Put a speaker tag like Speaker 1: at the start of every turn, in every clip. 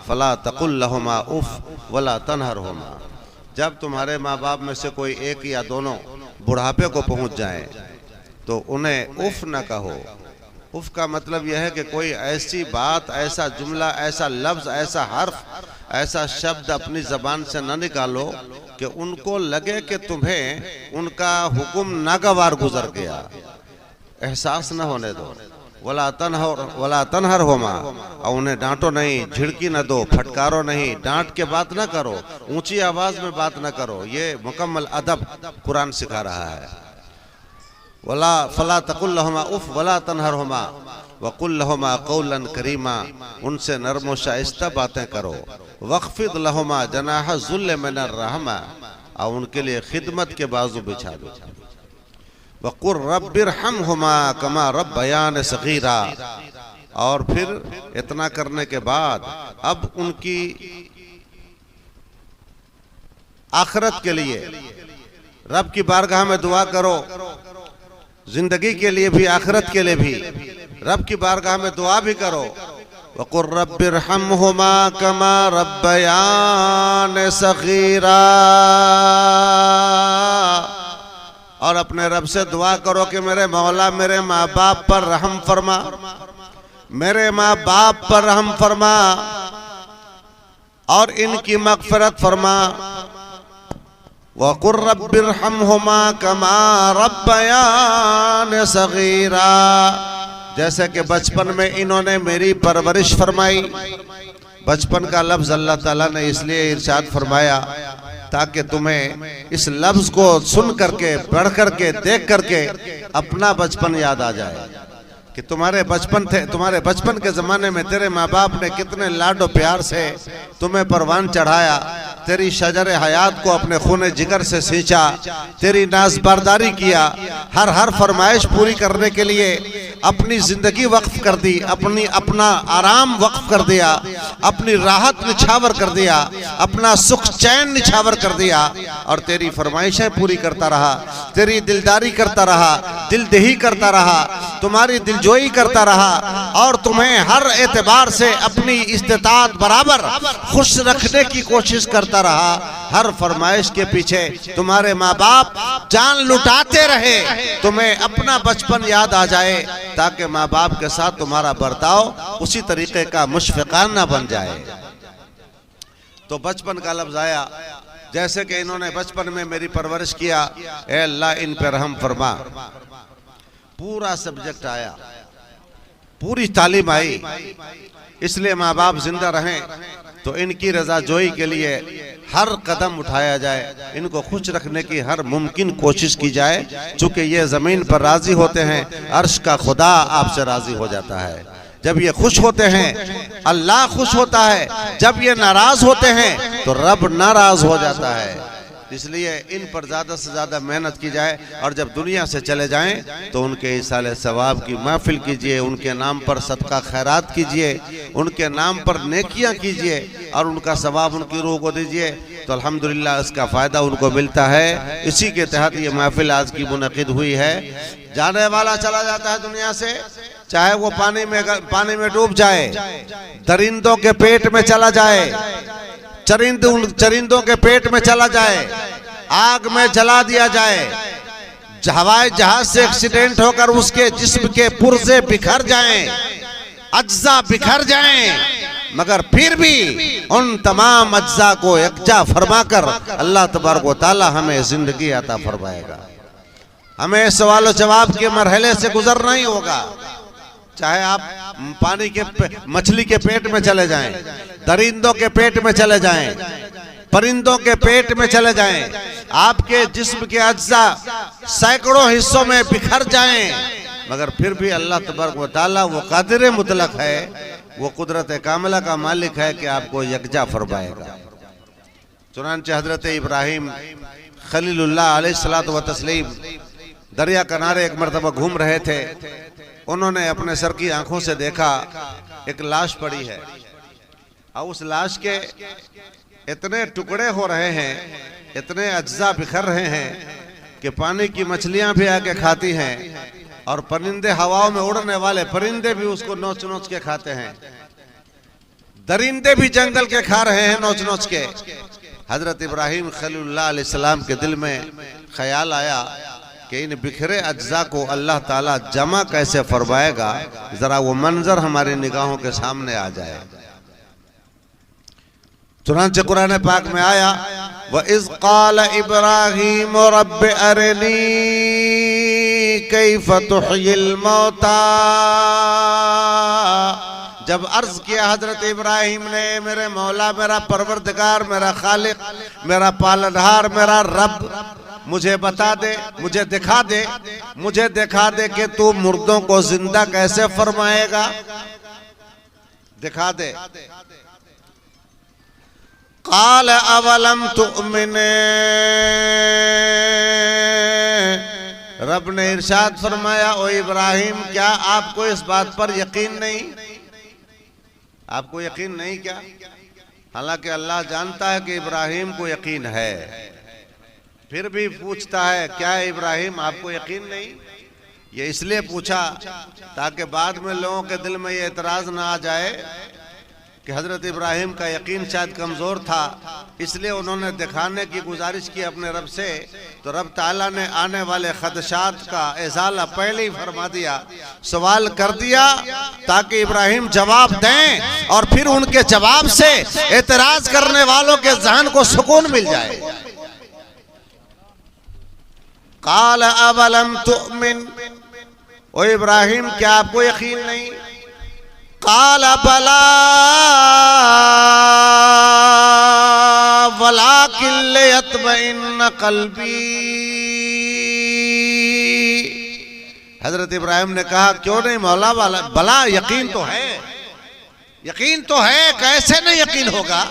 Speaker 1: फला तकुल लहुमा उफ वला तनहरहुमा। जब तुम्हारे माँ बाप में से कोई एक या दोनों बुढ़ापे को पहुंच जाए तो उन्हें उफ न कहो। उफ का मतलब यह है कि कोई ऐसी बात, ऐसा जुमला, ऐसा लफ्ज, ऐसा हर्फ, ऐसा शब्द अपनी जबान से न निकालो कि उनको लगे कि तुम्हें उनका हुक्म नागवार गुजर गया। एहसास न होने दो। वला तनहरहुमा, और उन्हें डांटो नहीं, झिड़की न दो, फटकारो नहीं, डांट के बात न करो, ऊंची आवाज में बात न करो। ये मुकम्मल अदब कुरान सिखा रहा है। फला तकुल लहुमा उफ वला तनहरहुमा वकुल लहुमा कौलन करीमा, उनसे नरम व शाइस्ता बातें करो। वख्फिद लहुमा जनाह ज़ुल्ल मिनर रहमा, और उनके लिए खिदमत के बाजू बिछा दो। वक़ुर रब्बिरहमहुमा कमा रब्बयान सगीरा, और फिर इतना करने के बाद अब उनकी आखिरत के लिए रब की बारगाह में दुआ करो। जिंदगी के लिए भी, आखिरत के लिए भी रब की बारगाह में दुआ भी करो। वक़ुर रब्बिरहमहुमा कमा रब्बयान सगीरा, और अपने रब से दुआ करो कि मेरे मौला मेरे माँ बाप पर रहम फरमा, मेरे माँ बाप पर रहम फरमा और इनकी मग़फ़िरत फरमा। वक़ुर रब्बिरहमहुमा कमा रब्बयान सगीरा, जैसे कि बचपन में इन्होंने मेरी परवरिश फरमाई। बचपन का लफ्ज़ अल्लाह ताला ने इसलिए इरशाद फरमाया ताकि तुम्हें इस लफ्ज़ को सुन करके, पढ़ करके, देख करके अपना बचपन याद आ जाए कि तुम्हारे बचपन के ज़माने में तेरे माँ बाप ने कितने लाडो प्यार से तुम्हें परवान चढ़ाया, तेरी शजर हयात को अपने खूने जिगर से सींचा, तेरी नाज़बरदारी किया, हर फरमाइश पूरी करने के लिए अपनी जिंदगी वक्फ कर दी, अपना आराम वक्फ कर दिया, अपनी राहत निछावर कर दिया, अपना सुख चैन निछावर कर दिया, और तेरी फरमाइशें पूरी करता रहा, तेरी दिलदारी करता रहा, दिलदही करता रहा, तुम्हारी दिलजोई करता रहा, और तुम्हें हर एतबार से अपनी इस्तिताअत बराबर खुश रखने की कोशिश करता रहा। हर फरमाइश के पीछे तुम्हारे माँ बाप जान लुटाते रहे, तुम्हें अपना बचपन याद आ जाए ताकि माँ बाप के साथ तुम्हारा बर्ताव उसी तरीके का मुशफ़िक़ाना बन जाए। तो बचपन का लफ्ज़ आया, जैसे कि इन्होंने बचपन में मेरी परवरिश किया, ए अल्लाह इन पर रहम फरमा। पूरा सब्जेक्ट आया, पूरी तालीम आई। इसलिए माँ बाप जिंदा रहें तो इनकी रजा जोई के लिए हर कदम उठाया जाए, इनको खुश रखने की हर मुमकिन कोशिश की जाए। चूंकि ये जमीन पर राजी होते हैं, अर्श का खुदा आपसे राजी हो जाता है। जब ये खुश होते हैं अल्लाह खुश होता है, जब ये नाराज होते हैं तो रब नाराज हो जाता है। इसलिए इन पर ज़्यादा से ज़्यादा मेहनत की जाए, और जब दुनिया से चले जाएं तो उनके इसाले सवाब की महफिल कीजिए, उनके नाम पर सदका खैरात कीजिए, उनके नाम पर नेकियां कीजिए, और उनका सवाब उनकी रूह को दीजिए। तो अल्हम्दुलिल्लाह इसका फ़ायदा उनको मिलता है। इसी के तहत ये महफिल आज की मुनक़िद हुई है। जाने वाला चला जाता है दुनिया से, चाहे वो पानी में डूब जाए, दरिंदों के पेट में चला जाए, चरिंदों के पेट में चला जाए, आग में जला दिया जाए, हवाई जहाज से एक्सीडेंट होकर उसके जिस्म के पुर्जे बिखर जाएं, अज्जा बिखर जाएं, मगर फिर भी उन तमाम अज्जा को यकजा फरमाकर अल्लाह तबारक व तआला हमें जिंदगी अता फरमाएगा। हमें सवाल जवाब के मरहले से गुजरना ही होगा। चाहे आप मछली के पेट में चले जाएं, दरिंदों के पेट में चले जाएं, परिंदों के पेट में चले जाएं, आपके जिस्म के अज्जा सैकड़ों हिस्सों में बिखर जाएं, मगर फिर भी अल्लाह तबारक व तआला वो कादिर मुतलक है, वो कुदरत कामिला का मालिक है कि आपको यकजा फरमाएगा। चुनांचे हजरत इब्राहिम खलीलुल्लाह अलैहिस्सलातु व तस्लीम दरिया किनारे एक मरतबा घूम रहे थे। उन्होंने अपने सर की आंखों से देखा एक लाश पड़ी है, और उस लाश के इतने टुकड़े हो रहे हैं, इतने अज्जा बिखर रहे हैं कि पानी की मछलियां भी आके खाती हैं, और परिंदे, हवाओं में उड़ने वाले परिंदे भी उसको नोच नोच के खाते हैं। दरिंदे भी जंगल के खा रहे हैं नोच नोच के। हजरत इब्राहिम खलीलुल्लाह अलैहिस्सलाम के दिल में ख्याल आया कि इन बिखरे अज्जा को अल्लाह ताला जमा कैसे फरमाएगा, जरा वो मंजर हमारी निगाहों के सामने आ जाए। चुनांचे कुरान पाक में आया, व इज़ क़ाल इब्राहीम रब्बि अरिनी कैफ़ तुह्यिल मौता। जब अर्ज किया हजरत इब्राहिम ने, मेरे मौला, मेरा परवरदिगार, मेरा खालिक, मेरा पालनहार, मेरा रब, मुझे बता दे, मुझे दिखा दे, मुझे दिखा दे कि तू मुर्दों को जिंदा कैसे फरमाएगा, दिखा दे। क़ाल अवलम तुअमिन, रब ने इरशाद फरमाया, ओ इब्राहिम, क्या आपको इस बात पर यकीन नहीं? आपको यकीन नहीं क्या? हालांकि अल्लाह जानता है कि इब्राहिम को यकीन है, फिर भी पूछता है, क्या इब्राहिम आपको यकीन नहीं? ये इसलिए पूछा ताकि बाद में लोगों के दिल में ये एतराज ना आ जाए कि हजरत इब्राहिम का यकीन शायद कमजोर था, इसलिए उन्होंने दिखाने की गुजारिश की अपने रब से। तो रब ताला ने आने वाले खदशात का इजाला पहले ही फरमा दिया, सवाल कर दिया ताकि इब्राहिम जवाब दें और फिर उनके जवाब से एतराज करने वालों के जहन को सुकून मिल जाए। क़ाल अवलम तुअमिन, ओ इब्राहिम, क्या आपको यकीन नहीं? क़ाल बला वलाकिन लियत्मइन्न क़ल्बी। हजरत इब्राहिम ने कहा, क्यों नहीं मौला, वाला भला यकीन तो है, यकीन तो है, कैसे नहीं यकीन होगा,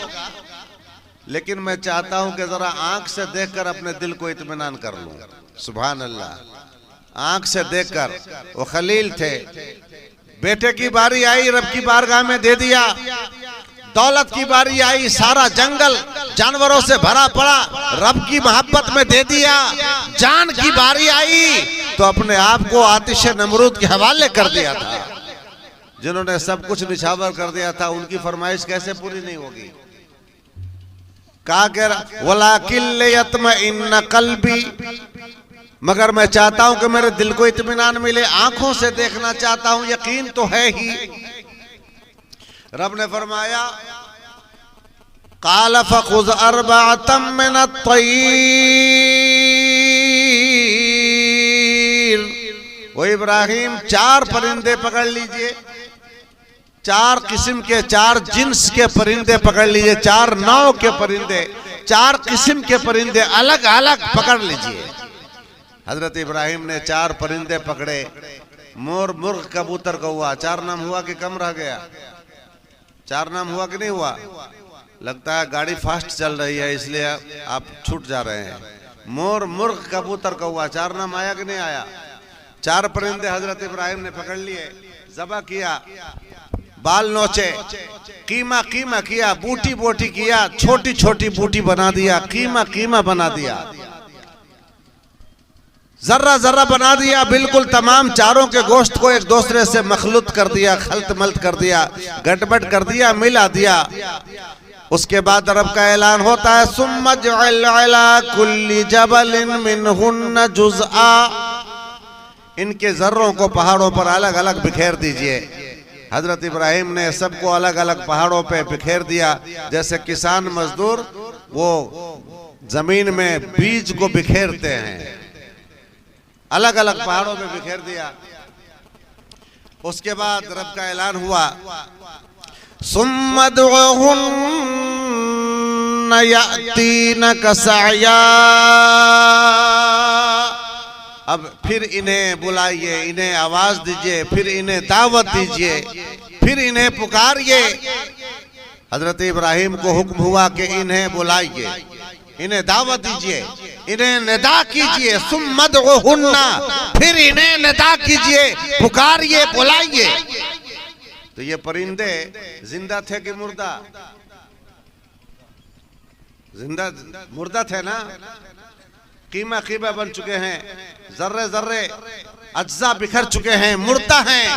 Speaker 1: लेकिन मैं चाहता हूं कि जरा आंख से देखकर अपने दिल को इत्मीनान कर लूं। सुभान अल्लाह, आंख से देखकर। वो खलील थे, बेटे की बारी आई, रब की बारगाह में दे दिया। दौलत की बारी आई, सारा जंगल जानवरों से भरा पड़ा, रब की मोहब्बत में दे दिया। जान की बारी आई तो अपने आप को आतिश नमरूद के हवाले कर दिया था। जिन्होंने सब कुछ निछावर कर दिया था, उनकी फरमाइश कैसे पूरी नहीं होगी? कहा वलाकिन लियत्मइन्न क़ल्बी, मगर मैं चाहता हूं कि मेरे दिल को इत्मीनान मिले, आंखों से देखना चाहता हूं, यकीन तो है ही। रब ने फरमाया, क़ाल फ़ख़ुज़ अर्बअतम मिनत तय्र। वो इब्राहिम, 4 परिंदे पकड़ लीजिए, 4 किस्म के, 4 जिन्स के परिंदे पकड़ लीजिए, 4 नाव के परिंदे, 4 किस्म के परिंदे अलग अलग पकड़ लीजिए। हजरत इब्राहिम ने 4 परिंदे पकड़े, मोर, मुर्ग, कबूतर, कौवा। 4 नाम हुआ कि कम रह गया? 4 नाम हुआ कि नहीं हुआ? लगता है गाड़ी फास्ट चल रही है इसलिए आप छूट जा रहे हैं। मोर, मुर्ग, कबूतर, कौवा, 4 नाम आया कि नहीं आया? 4 परिंदे हजरत इब्राहिम ने पकड़ लिए, ज़बह किया, बाल नोचे, कीमा कीमा किया, बूटी बोटी किया, छोटी छोटी बूटी बना दिया, कीमा कीमा बना दिया, जर्रा जर्रा बना दिया, बिल्कुल तमाम चारों के गोश्त को एक दूसरे से मखलूत कर दिया, खल्त मल्त कर दिया, गटबट कर दिया, मिला दिया। उसके बाद रब का ऐलान होता है, सुम्मा जअल अला कुल्ली जबलिन मिनहुन्न जुज़आ। इनके जर्रों को पहाड़ों पर अलग अलग बिखेर दीजिए। हजरत इब्राहिम ने सबको अलग अलग पहाड़ों पे बिखेर दिया, जैसे किसान मजदूर वो जमीन में बीज को बिखेरते हैं, अलग अलग पहाड़ों पे बिखेर दिया। उसके बाद रब का ऐलान हुआ, सुम्मा दुअहुन्न यातीनक सअया। अब फिर इन्हें बुलाइए, इन्हें आवाज दीजिए, फिर इन्हें दावत दीजिए, फिर इन्हें पुकारिए। हजरत इब्राहिम को हुक्म हुआ कि इन्हें बुलाइए, इन्हें दावत दीजिए, इन्हें निदा कीजिए। सुम्मा दुअहुन्ना, फिर इन्हें निदा कीजिए, पुकारिए, बुलाइए। तो ये परिंदे जिंदा थे कि मुर्दा? जिंदा, मुर्दा थे ना। कीमा कीमा बन चुके हैं, जर्रे जर्रे अज्जा बिखर चुके हैं, मुर्दा हैं।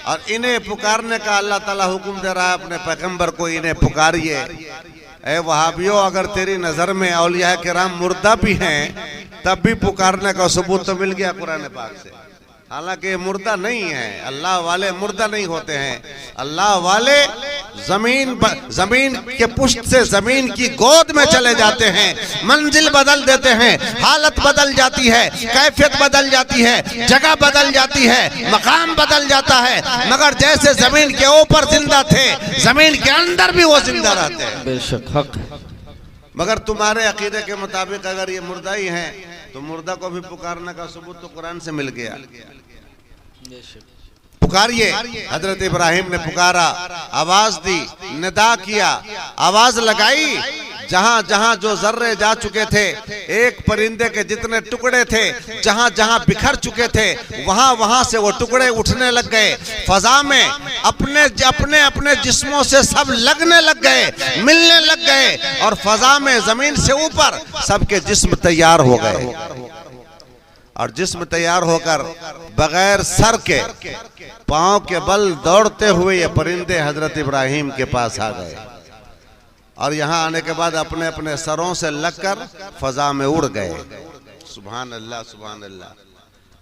Speaker 1: और इन्हें पुकारने का अल्लाह ताला हुक्म दे रहा है अपने पैगंबर को, इन्हें पुकारिए। ए वहाबियों, अगर तेरी नजर में औलिया किराम मुर्दा भी हैं तब भी पुकारने का सबूत तो मिल गया कुरान पाक से। हालांकि ये मुर्दा नहीं है, अल्लाह वाले मुर्दा नहीं होते हैं। अल्लाह वाले जमीन के पुष्ट से जमीन की गोद में चले जाते हैं, मंजिल बदल देते हैं, हालत बदल जाती है, कैफियत बदल जाती है, जगह बदल जाती है, मकाम बदल जाता है, मगर जैसे जमीन के ऊपर जिंदा थे जमीन के अंदर भी वो जिंदा रहते हैं।
Speaker 2: बेशक हक।
Speaker 1: मगर तुम्हारे अकीदे के मुताबिक अगर ये मुर्दा ही है तो मुर्दा को भी पुकारने का सबूत तो कुरान से मिल गया। पुकारिए। हजरत इब्राहिम ने पुकारा, आवाज दी, निदा किया, आवाज लगाई। जहां जहां जो जर्रे जा चुके थे, एक परिंदे के जितने टुकड़े थे, जहां जहां बिखर चुके थे, वहां वहां से वो टुकड़े उठने लग गए। फजा में अपने अपने अपने जिस्मों से सब लगने लग गए, मिलने लग गए, और फजा में जमीन से ऊपर सबके जिस्म तैयार हो गए। और जिस्म तैयार होकर बगैर सर के पांव के बल दौड़ते हुए ये परिंदे हजरत इब्राहिम के पास आ गए। और यहाँ आने के बाद अपने अपने सरों से लगकर फजा में उड़ गए। सुभान अल्लाह, सुभान अल्लाह।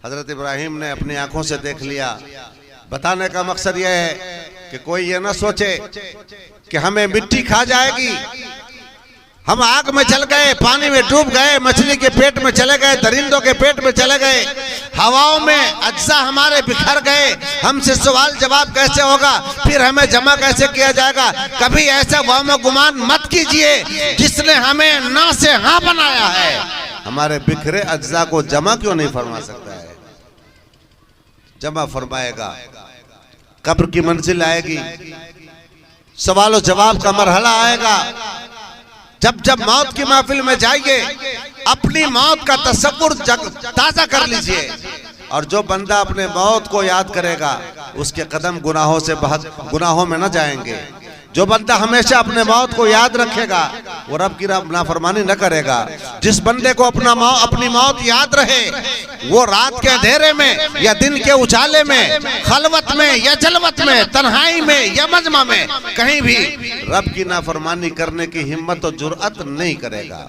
Speaker 1: हजरत इब्राहिम ने अपनी आंखों से देख लिया। बताने का मकसद यह है कि कोई ये ना सोचे कि हमें मिट्टी खा जाएगी, हम आग में चल गए, पानी में डूब गए, मछली के पेट में चले गए, दरिंदों के पेट में चले गए, हवाओं में अज्जा हमारे बिखर गए, हमसे सवाल जवाब कैसे होगा, फिर हमें जमा कैसे किया जाएगा। कभी ऐसा वहम गुमान मत कीजिए, जिसने हमें ना से हाँ बनाया है हमारे बिखरे अज्जा को जमा क्यों नहीं फरमा सकता है। जमा फरमाएगा, कब्र की मंजिल आएगी, सवाल जवाब का मरहला आएगा। जब जब मौत की महफिल में जाइए, अपनी मौत का तसव्वुर ताजा कर लीजिए। और जो बंदा अपने मौत को याद करेगा उसके कदम गुनाहों में न जाएंगे। जो बंदा हमेशा अपने मौत को याद रखेगा वो रब की नाफरमानी न करेगा। जिस बंदे को अपनी मौत याद रहे, वो रात के अंधेरे में या दिन के उजाले में, खलवत में या जलवत में, तन्हाई में या मजमा में, कहीं भी रब की नाफरमानी करने की हिम्मत और जुर्अत नहीं करेगा।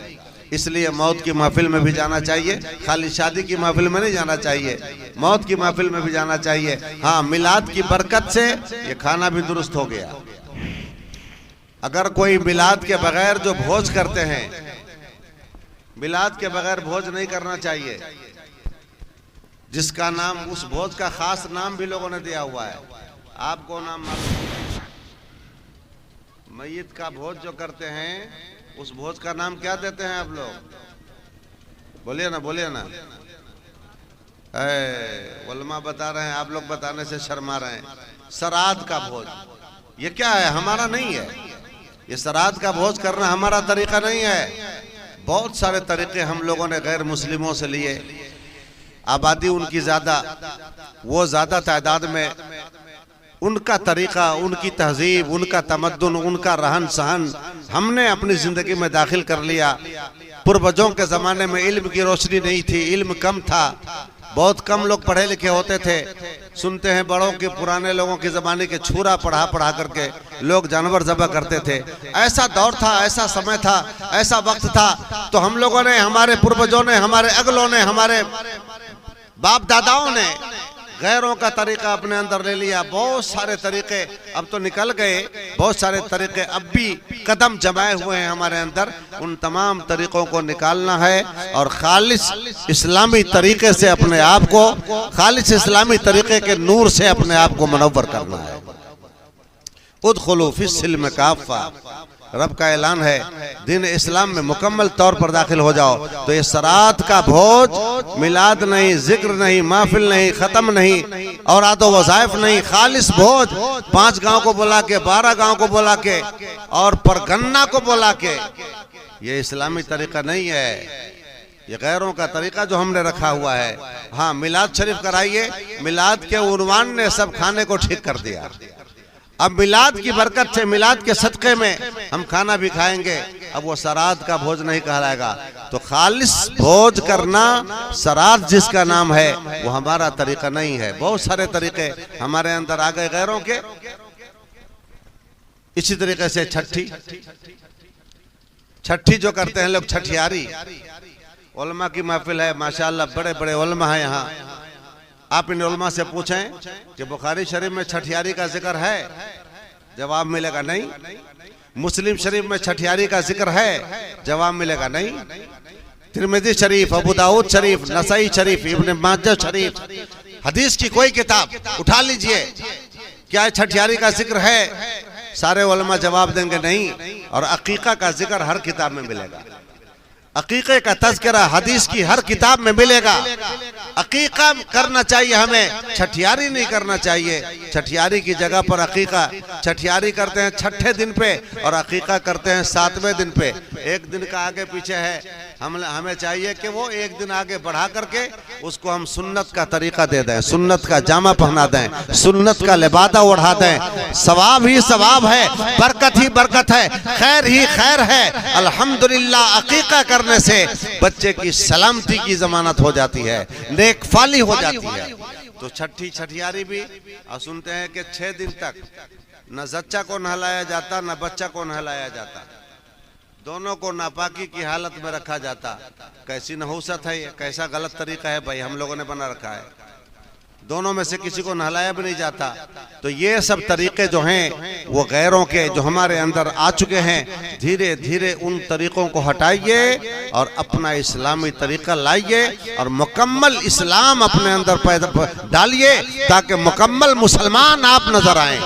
Speaker 1: इसलिए मौत की महफिल में भी जाना चाहिए, खाली शादी की महफिल में नहीं जाना चाहिए, मौत की महफिल में भी जाना चाहिए। हाँ, मिलाद की बरकत से ये खाना भी दुरुस्त हो गया। अगर कोई मिलाद के बगैर जो भोज करते हैं, मिलाद के बगैर भोज नहीं करना चाहिए, जिसका नाम, उस भोज का खास नाम भी लोगों ने दिया हुआ है। आपको नाम मालूम? मैयत का भोज जो करते हैं उस भोज का नाम क्या देते हैं आप लोग? बोलिए ना, बोलिए ना। उलमा बता रहे हैं, आप लोग बताने से शर्मा रहे हैं। सराद का भोज ये क्या है? हमारा नहीं है ये। सराद का भोज करना हमारा तरीका नहीं है। बहुत सारे तरीके हम लोगों ने गैर मुस्लिमों से लिए। आबादी उनकी ज्यादा, वो ज्यादा तादाद में, उनका तरीका, उनकी तहजीब, उनका तमद्दुन, उनका रहन सहन हमने अपनी जिंदगी में दाखिल कर लिया। पूर्वजों के जमाने में इल्म की रोशनी नहीं थी, इल्म कम था, बहुत कम लोग पढ़े लिखे होते थे। सुनते हैं बड़ों के, पुराने लोगों के जमाने के छुरा पढ़ा पढ़ा करके लोग जानवर ज़बह करते थे। ऐसा दौर था, ऐसा समय था, ऐसा वक्त था। तो हम लोगों ने, हमारे पूर्वजों ने, हमारे अगलों ने, हमारे बाप दादाओं ने गैरों का तरीका अपने अंदर ले लिया। बहुत सारे तरीके अब तो निकल गए, बहुत सारे तरीके अब भी कदम जमाए हुए हैं हमारे अंदर। उन तमाम तरीकों को निकालना है और खालिस इस्लामी तरीके से अपने आप को, खालिस इस्लामी तरीके के नूर से अपने आप को मुनव्वर करना है। उदखुलू फिस्सिल्म काफ़ा, रब का ऐलान है, दीन इस्लाम में मुकम्मल तौर पर दाखिल हो जाओ। तो ये सरात का भोज, मिलाद नहीं, जिक्र नहीं, महफिल नहीं, खत्म नहीं, और आदो वज़ाइफ नहीं, खालिस भोज 5 गांव को बुला के, 12 गांव को बुला के और परगन्ना को बुला के, ये इस्लामी तरीका नहीं है। ये गैरों का तरीका जो हमने रखा हुआ है। हाँ, मिलाद शरीफ कराइए, मिलाद के उन्वान ने सब खाने को ठीक कर दिया। अब मिलाद की बरकत से, मिलाद के सदक़े में हम खाना भी खाएंगे, अब वो सराद का भोज नहीं कहलाएगा। तो खालिस भोज करना, सराद जिसका नाम है, वो हमारा तरीका नहीं है। बहुत सारे तरीके हमारे अंदर आ गए गैरों के। इसी तरीके से छठी जो करते हैं लोग, छठियारी। उलमा की महफिल है, माशाअल्लाह बड़े बड़े उलमा है यहाँ। आप इन उलमा से पूछें कि बुखारी शरीफ में छठियारी का जिक्र है, जवाब मिलेगा नहीं। मुस्लिम शरीफ में छठियारी का जिक्र है, जवाब मिलेगा नहीं। तिरमिज़ी शरीफ, अबू दाऊद शरीफ, नसाई शरीफ, इब्न माजा शरीफ, हदीस की कोई किताब उठा लीजिए, क्या छठियारी का जिक्र है? सारे उलमा जवाब देंगे नहीं। और अकीका का जिक्र हर किताब में मिलेगा, अकीके का तज़किरा हदीस की हर किताब में मिलेगा। अकीका करना चाहिए हमें, छठियारी नहीं करना चाहिए। छठियारी की जगह पर अकीका, छठियारी करते हैं छठे दिन पे और अकीका करते हैं 7वें दिन पे। एक दिन का आगे पीछे है, हमें चाहिए कि वो एक दिन आगे बढ़ा करके उसको हम सुन्नत का तरीका दे दें, सुन्नत का जामा पहना दें, सुन्नत का लिबादा ओढ़ा दें। सवाब ही सवाब है, बरकत ही बरकत है, खैर ही खैर है। अल्हम्दुलिल्लाह अकीका करने से बच्चे की सलामती की जमानत हो जाती है, नेकफाली हो जाती है। तो छठियारी भी और सुनते हैं कि 6 दिन तक न जच्चा को नहलाया जाता, न बच्चा को नहलाया जाता, दोनों को नापाकी की हालत में रखा जाता। कैसी नहुसत है ये, कैसा गलत तरीका है भाई, हम लोगों ने बना रखा है। दोनों में से किसी को नहलाया भी नहीं जाता। तो ये सब तरीके जो हैं वो गैरों के जो हमारे अंदर आ चुके हैं, धीरे धीरे उन तरीकों को हटाइए और अपना इस्लामी तरीका लाइए और मुकम्मल इस्लाम अपने अंदर पैदा डालिए, ताकि मुकम्मल मुसलमान आप नजर आए।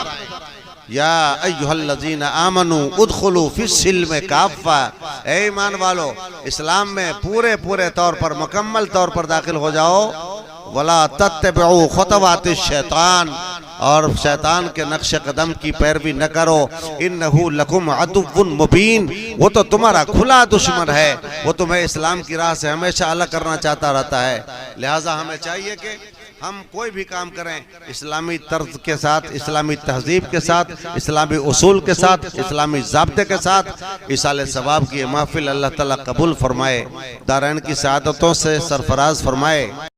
Speaker 1: या अय्युहल्लज़ीना आमनू उदखुलू फिस्सिल्म काफ़ा, ऐ ईमान वालो इस्लाम में पूरे पूरे तौर पर, मुकम्मल तौर पर दाखिल हो जाओ। वला तत्तबिउ खुतवातिश शैतान, और शैतान के नक्श कदम की पैरवी न करो। इन्नहु लकुम अदुव्वुन मुबीन, वो तो तुम्हारा खुला दुश्मन है, वो तुम्हें इस्लाम की राह से हमेशा अलग करना चाहता रहता है। लिहाजा हमें चाहिए कि हम कोई भी काम करें इस्लामी तर्ज के साथ, इस्लामी तहजीब के साथ, इस्लामी उसूल के साथ, इस्लामी ज़ाब्ते के साथ। इसाले सवाब की महफिल अल्लाह ताला कबूल फरमाए, दारैन की सआदतों से सरफराज फरमाए।